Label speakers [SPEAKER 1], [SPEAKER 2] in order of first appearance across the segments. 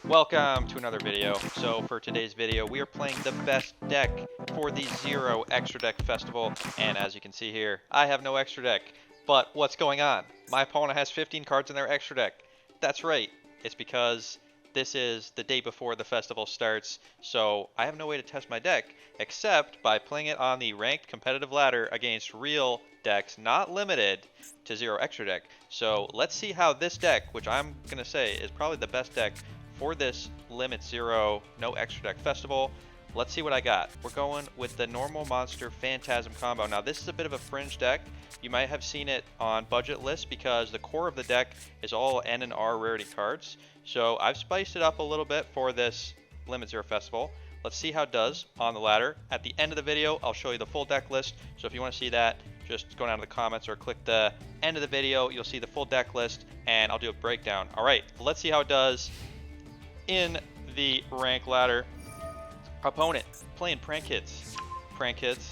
[SPEAKER 1] Welcome to another video. So for today's video, we are playing the best deck for the Zero Extra Deck Festival. And as you can see here, I have no extra deck. But what's going on? My opponent has 15 cards in their extra deck. That's right. It's because this is the day before the festival starts. So I have no way to test my deck except by playing it on the ranked competitive ladder against real decks, not limited to Zero Extra Deck. So let's see how this deck, which I'm going to say is probably the best deck for this Limit Zero No Extra Deck Festival. Let's see what I got. We're going with the normal monster Phantasm combo. Now this is a bit of a fringe deck. You might have seen it on budget lists because the core of the deck is all N and R rarity cards. So I've spiced it up a little bit for this Limit Zero Festival. Let's see how it does on the ladder. At the end of the video, I'll show you the full deck list. So if you want to see that, just go down to the comments or click the end of the video. You'll see the full deck list and I'll do a breakdown. All right, let's see how it does in the rank ladder. Opponent playing Prank Kids. Prank Kids,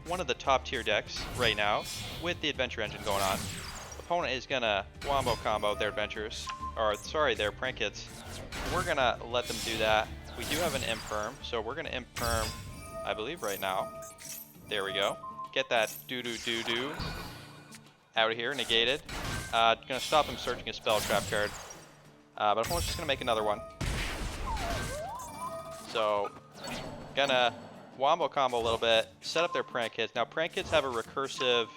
[SPEAKER 1] one of the top tier decks right now with the Adventure Engine going on. Opponent is gonna wombo combo their adventures, or sorry, their Prank Kids. We're gonna let them do that. We do have an Imperm, so we're gonna Imperm, I believe right now. There we go. Get that doo-doo-doo-doo out of here, negated. Gonna stop him searching his spell trap card. But opponent's just gonna make another one. So, gonna wombo combo a little bit, set up their Prank Kids. Now, Prank Kids have a recursive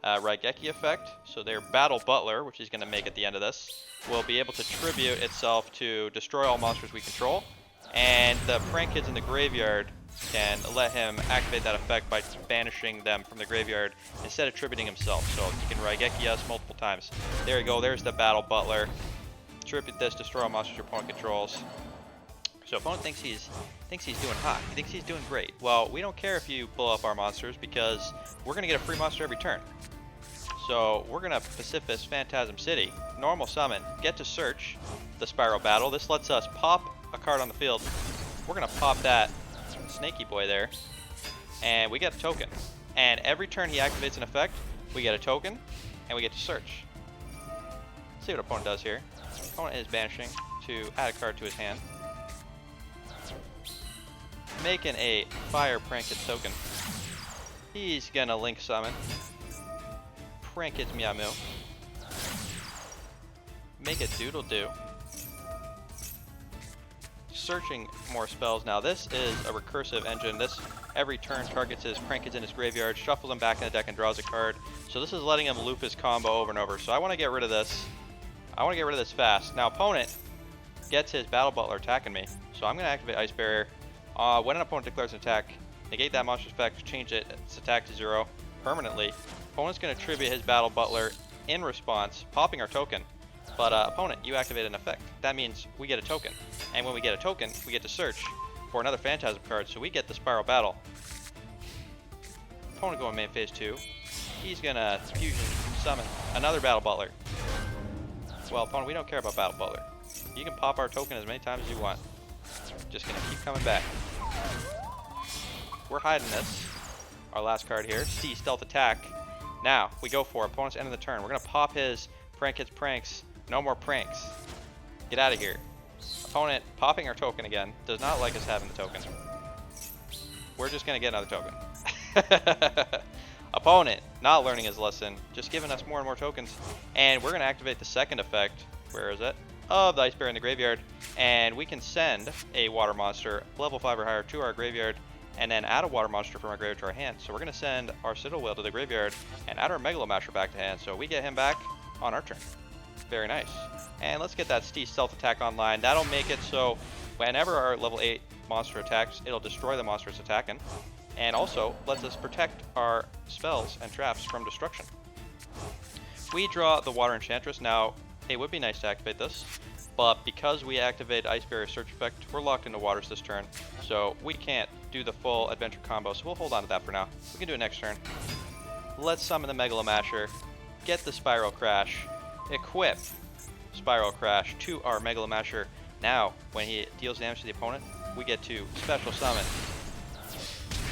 [SPEAKER 1] Raigeki effect, so their Battle Butler, which he's gonna make at the end of this, will be able to tribute itself to destroy all monsters we control, and the Prank Kids in the graveyard can let him activate that effect by banishing them from the graveyard instead of tributing himself. So he can Raigeki us multiple times. There you go, there's the Battle Butler. Tribute this, destroy all monsters your opponent controls. So opponent thinks he's doing hot. He thinks he's doing great. Well, we don't care if you blow up our monsters because we're gonna get a free monster every turn. So we're gonna Pacifist Phantasm City, normal summon, get to search the Spiral Battle. This lets us pop a card on the field. We're gonna pop that Snaky Boy there, and we get a token. And every turn he activates an effect, we get a token, and we get to search. Let's see what opponent does here. Opponent is banishing to add a card to his hand. Making a Fire Prank Kids token. He's gonna Link Summon. Prank Kids Meow Moo. Make a Doodle Doo. Searching more spells. Now this is a recursive engine. This every turn targets his Prank Kids in his graveyard, shuffles them back in the deck and draws a card. So this is letting him loop his combo over and over. So I want to get rid of this. I want to get rid of this fast. Now opponent gets his Battle Butler attacking me. So I'm going to activate Ice Barrier. When an opponent declares an attack, negate that monster's effect, change its attack to 0 permanently. Opponent's going to tribute his Battle Butler in response, popping our token. But opponent, you activate an effect. That means we get a token. And when we get a token, we get to search for another Phantasm card, so we get the Spiral Battle. Opponent going main phase 2. He's going to fusion summon another Battle Butler. Well, opponent, we don't care about Battle Butler. You can pop our token as many times as you want. Just gonna keep coming back. We're hiding this. Our last card here, Stealth Attack. Now, we go for it. Opponent's end of the turn. We're gonna pop his Prank Kids Pranks. No more pranks. Get out of here. Opponent popping our token again. Does not like us having the token. We're just gonna get another token. Opponent not learning his lesson. Just giving us more and more tokens. And we're gonna activate the second effect. Where is it? Of the Ice Bear in the graveyard, and we can send a water monster level 5 or higher to our graveyard and then add a water monster from our graveyard to our hand. So we're going to send our Citadel Whale to the graveyard and add our Megalomasher back to hand, so we get him back on our turn. Very nice. And let's get that Stealth Attack online. That'll make it so whenever our level 8 monster attacks, it'll destroy the monster it's attacking, and also lets us protect our spells and traps from destruction. We draw the Water Enchantress. Now, it would be nice to activate this, but because we activate Ice Barrier Search effect, we're locked into waters this turn, so we can't do the full adventure combo, so we'll hold on to that for now. We can do it next turn. Let's summon the Megalomasher, get the Spiral Crash, equip Spiral Crash to our Megalomasher. Now, when he deals damage to the opponent, we get to special summon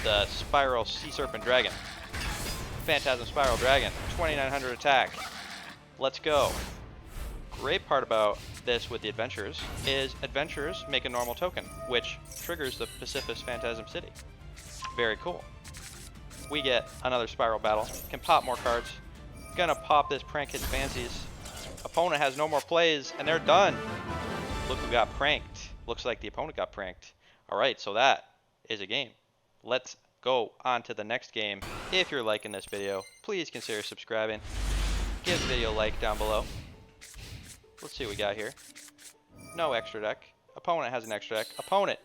[SPEAKER 1] the Spiral Sea Serpent Dragon. Phantasm Spiral Dragon, 2900 attack. Let's go. great part about this with the adventurers is adventurers make a normal token, which triggers the Pacifist Phantasm City. Very cool. We get another Spiral Battle. Can pop more cards. Gonna pop this Prank Hits Fancies. Opponent has no more plays, and they're done. Look who got pranked. Looks like the opponent got pranked. Alright, so that is a game. Let's go on to the next game. If you're liking this video, please consider subscribing. Give the video a like down below. Let's see what we got here. No extra deck. Opponent has an extra deck. Opponent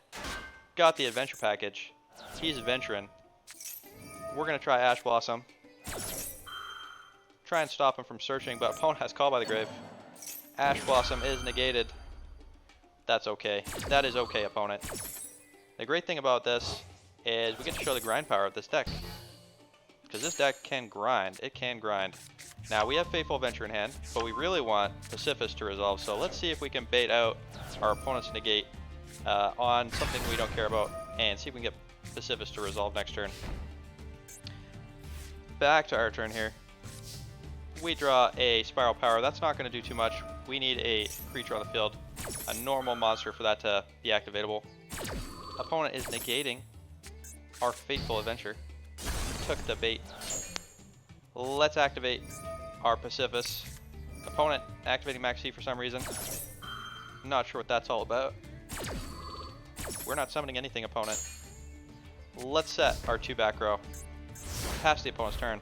[SPEAKER 1] got the adventure package. He's adventuring. We're going to try Ash Blossom. Try and stop him from searching, but opponent has Call by the Grave. Ash Blossom is negated. That's okay. That is okay, opponent. The great thing about this is we get to show the grind power of this deck. Because this deck can grind. It can grind. Now, we have Fateful Adventure in hand, but we really want Pacifist to resolve. So let's see if we can bait out our opponent's negate on something we don't care about, and see if we can get Pacifist to resolve next turn. Back to our turn here. We draw a Spiral Power. That's not going to do too much. We need a creature on the field, a normal monster for that to be activatable. Opponent is negating our Fateful Adventure. Took the bait. Let's activate our Pacifist. Opponent activating Maxi for some reason. Not sure what that's all about. We're not summoning anything, opponent. Let's set our 2 back row. Pass the opponent's turn.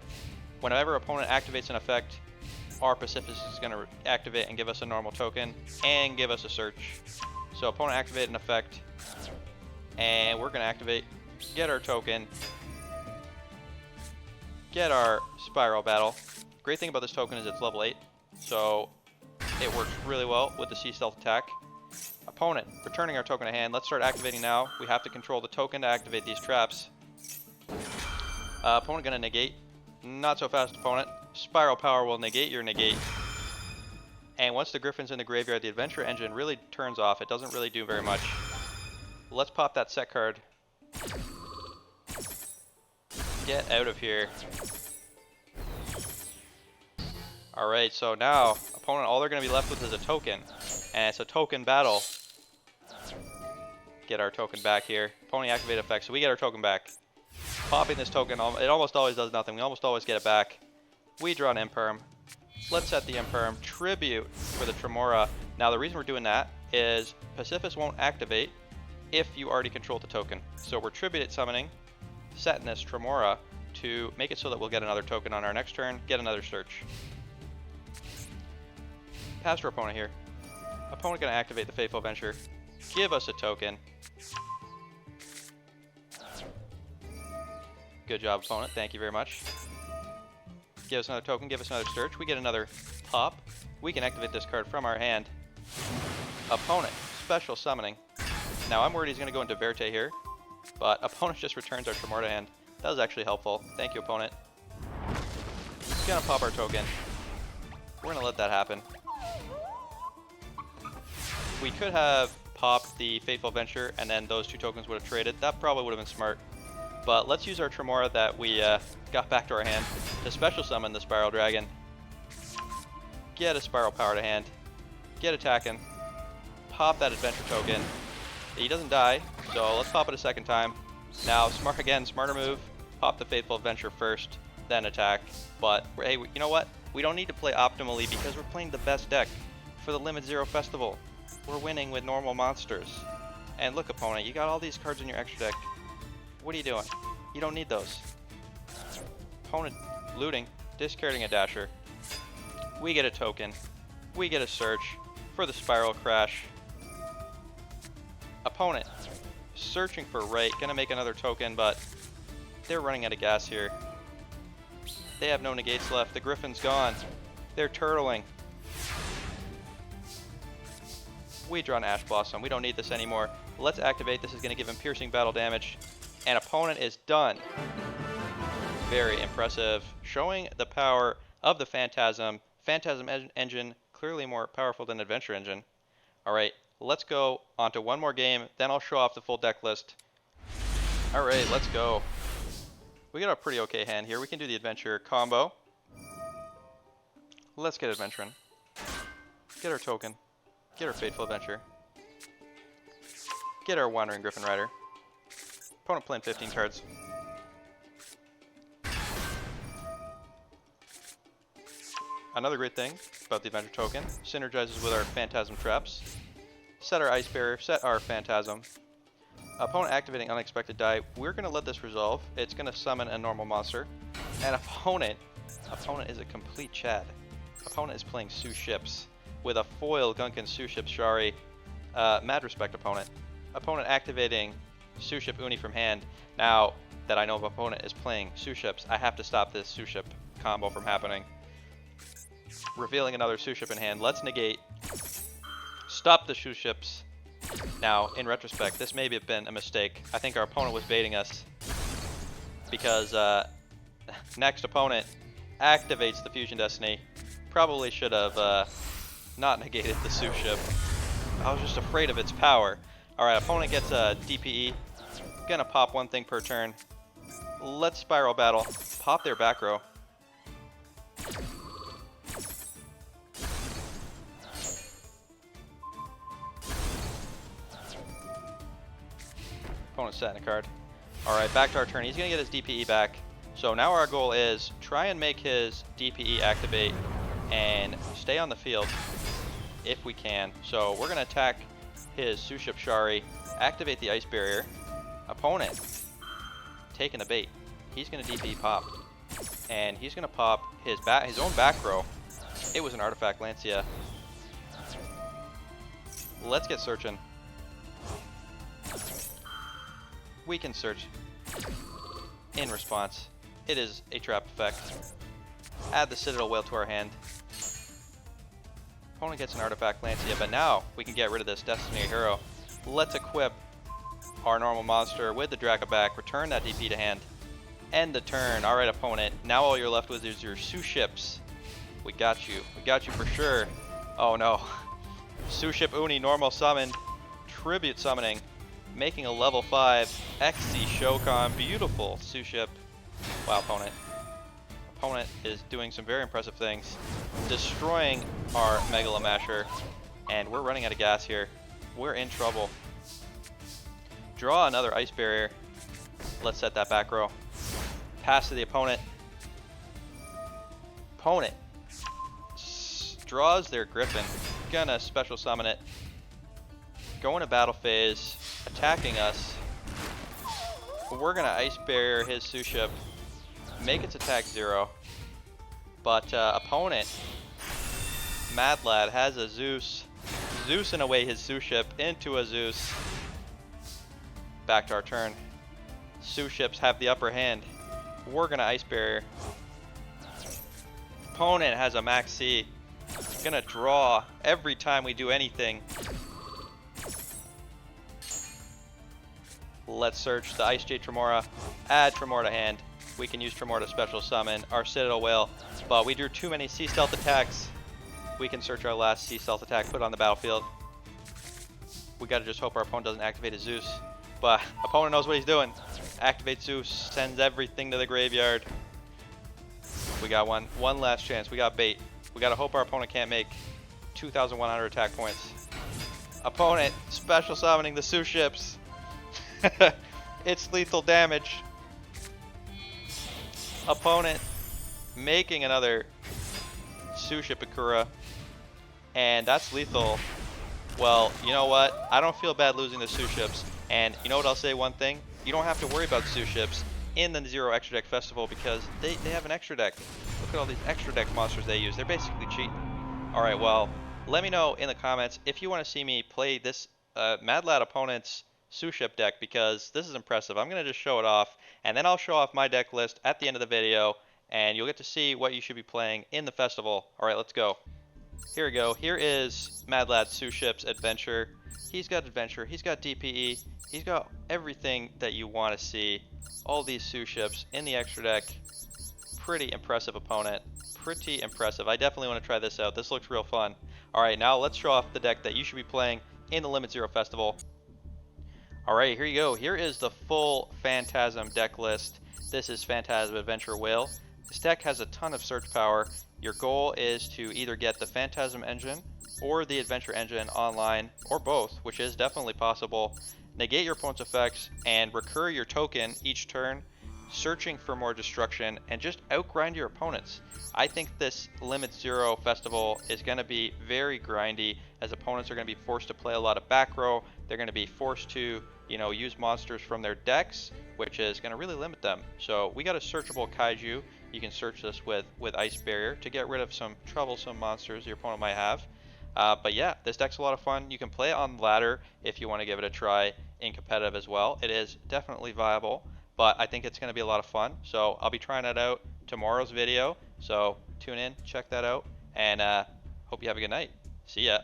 [SPEAKER 1] Whenever opponent activates an effect, our Pacifist is going to activate and give us a normal token and give us a search. So opponent activated an effect, and we're going to activate, get our token, get our Spiral Battle. Great thing about this token is it's level 8, so it works really well with the Sea Stealth attack. Opponent returning our token to hand. Let's start activating now. We have to control the token to activate these traps. Opponent going to negate. Not so fast, opponent. Spiral Power will negate your negate. And once the Griffin's in the graveyard, the Adventure Engine really turns off. It doesn't really do very much. Let's pop that set card. Get out of here. Alright, so now, opponent, all they're going to be left with is a token. And it's a token battle. Get our token back here. Opponent activate effect, so we get our token back. Popping this token, it almost always does nothing. We almost always get it back. We draw an Imperm. Let's set the Imperm. Tribute for the Tremora. Now the reason we're doing that is Pacifist won't activate if you already control the token. So we're Tribute summoning, setting this Tremora to make it so that we'll get another token on our next turn, get another search. Pass our opponent here. Opponent going to activate the Fateful Adventure. Give us a token. Good job, opponent. Thank you very much. Give us another token. Give us another search. We get another pop. We can activate this card from our hand. Opponent. Special summoning. Now, I'm worried he's going to go into Verte here, but opponent just returns our Tremor to hand. That was actually helpful. Thank you, opponent. Going to pop our token. We're going to let that happen. We could have popped the Fateful Adventure, and then those 2 tokens would have traded. That probably would have been smart. But let's use our Tremora that we got back to our hand to special summon the Spiral Dragon. Get a Spiral Power to hand. Get attacking. Pop that Adventure token. He doesn't die, so let's pop it a second time. Now, smarter move. Pop the Fateful Adventure first, then attack. But, hey, you know what? We don't need to play optimally because we're playing the best deck for the Limit 0 Festival. We're winning with normal monsters. And look, opponent, you got all these cards in your extra deck. What are you doing? You don't need those. Opponent looting, discarding a Dasher. We get a token. We get a search for the Spiral Crash. Opponent searching for right, gonna make another token, but they're running out of gas here. They have no negates left. The Griffin's gone. They're turtling. We draw an Ash Blossom. We don't need this anymore. Let's activate. This is going to give him piercing battle damage. And opponent is done. Very impressive. Showing the power of the Phantasm. Phantasm Engine, clearly more powerful than Adventure Engine. Alright, let's go on to one more game. Then I'll show off the full deck list. Alright, let's go. We got a pretty okay hand here. We can do the Adventure combo. Let's get adventuring. Get our token. Get our Fateful Adventure. Get our Wandering Griffin Rider. Opponent playing 15 cards. Another great thing about the Adventure token, synergizes with our Phantasm traps. Set our Ice Barrier, set our Phantasm. Opponent activating unexpected die. We're going to let this resolve. It's going to summon a normal monster. And opponent is a complete Chad. Opponent is playing Sue Ships with a foil Gunkin Sue Ship Shari. Mad respect opponent. Opponent activating Sue Ship Uni from hand. Now that I know if opponent is playing Sue Ships, I have to stop this Sue Ship combo from happening. Revealing another Sue Ship in hand. Let's negate. Stop the Sue Ships. Now, in retrospect, this may have been a mistake. I think our opponent was baiting us because next opponent activates the Fusion Destiny. Probably should have not negated the Sue Ship. I was just afraid of its power. Alright, opponent gets a DPE. Gonna pop one thing per turn. Let's Spiral Battle. Pop their back row. Opponent's setting a card. Alright, back to our turn. He's going to get his DPE back. So now our goal is try and make his DPE activate and stay on the field if we can. So we're going to attack his Sue Ship Shari, activate the Ice Barrier. Opponent taking the bait. He's going to DPE pop. And he's going to pop his own back row. It was an Artifact Lancia. Let's get searching. We can search in response. It is a trap effect. Add the Citadel Whale to our hand. Opponent gets an Artifact Lancia, but now we can get rid of this Destiny Hero. Let's equip our normal monster with the Draca back, return that DP to hand, end the turn. Alright, opponent, now all you're left with is your Sue Ships. We got you. We got you for sure. Oh no. Sue Ship Uni, normal summoned. Tribute summoning. Making a level 5 XC Shokan. Beautiful Sue Ship. Wow, opponent. Opponent is doing some very impressive things. Destroying our Megalomasher. And we're running out of gas here. We're in trouble. Draw another Ice Barrier. Let's set that back row. Pass to the opponent. Opponent draws their Griffin. Gonna special summon it. Go into battle phase. Attacking us. We're gonna Ice Barrier his Sue Ship. Make its attack 0. But opponent, Mad Lad, has a Zeus. Zeusing away his Sue Ship into a Zeus. Back to our turn. Sue Ships have the upper hand. We're gonna Ice Barrier. Opponent has a Max C. Gonna draw every time we do anything. Let's search the Ice Jade Tremora. Add Tremora to hand. We can use Tremora to special summon our Citadel Whale, but we drew too many Sea Stealth attacks. We can search our last Sea Stealth attack, put it on the battlefield. We gotta just hope our opponent doesn't activate a Zeus. But opponent knows what he's doing. Activate Zeus, sends everything to the graveyard. We got one last chance. We got bait. We gotta hope our opponent can't make 2,100 attack points. Opponent special summoning the Sue Ships. It's lethal damage. Opponent making another Sue Ship Akura. And that's lethal. Well, you know what? I don't feel bad losing the Sue Ships. And you know what, I'll say one thing? You don't have to worry about Sue Ships in the Zero Extra Deck Festival because they have an extra deck. Look at all these extra deck monsters they use. They're basically cheating. Alright, well, let me know in the comments if you want to see me play this Mad Lad opponent's Sue Ship deck because this is impressive. I'm going to just show it off and then I'll show off my deck list at the end of the video and you'll get to see what you should be playing in the festival. Alright, let's go. Here we go. Here is Mad Lad Sue Ship's Adventure. He's got Adventure. He's got DPE. He's got everything that you want to see. All these Sue Ships in the extra deck. Pretty impressive opponent. Pretty impressive. I definitely want to try this out. This looks real fun. Alright, now let's show off the deck that you should be playing in the Limit Zero Festival. Alright, here you go. Here is the full Phantasm deck list. This is Phantasm Adventure Whale. This deck has a ton of search power. Your goal is to either get the Phantasm engine or the Adventure Engine online, or both, which is definitely possible. Negate your opponent's effects and recur your token each turn, searching for more destruction, and just outgrind your opponents. I think this Limit Zero Festival is going to be very grindy, as opponents are going to be forced to play a lot of back row. They're going to be forced to, use monsters from their decks, which is going to really limit them. So we got a searchable Kaiju. You can search this with Ice Barrier to get rid of some troublesome monsters your opponent might have. But yeah, this deck's a lot of fun. You can play it on ladder if you want to give it a try in competitive as well. It is definitely viable, but I think it's going to be a lot of fun. So I'll be trying it out tomorrow's video. So tune in, check that out, and hope you have a good night. See ya.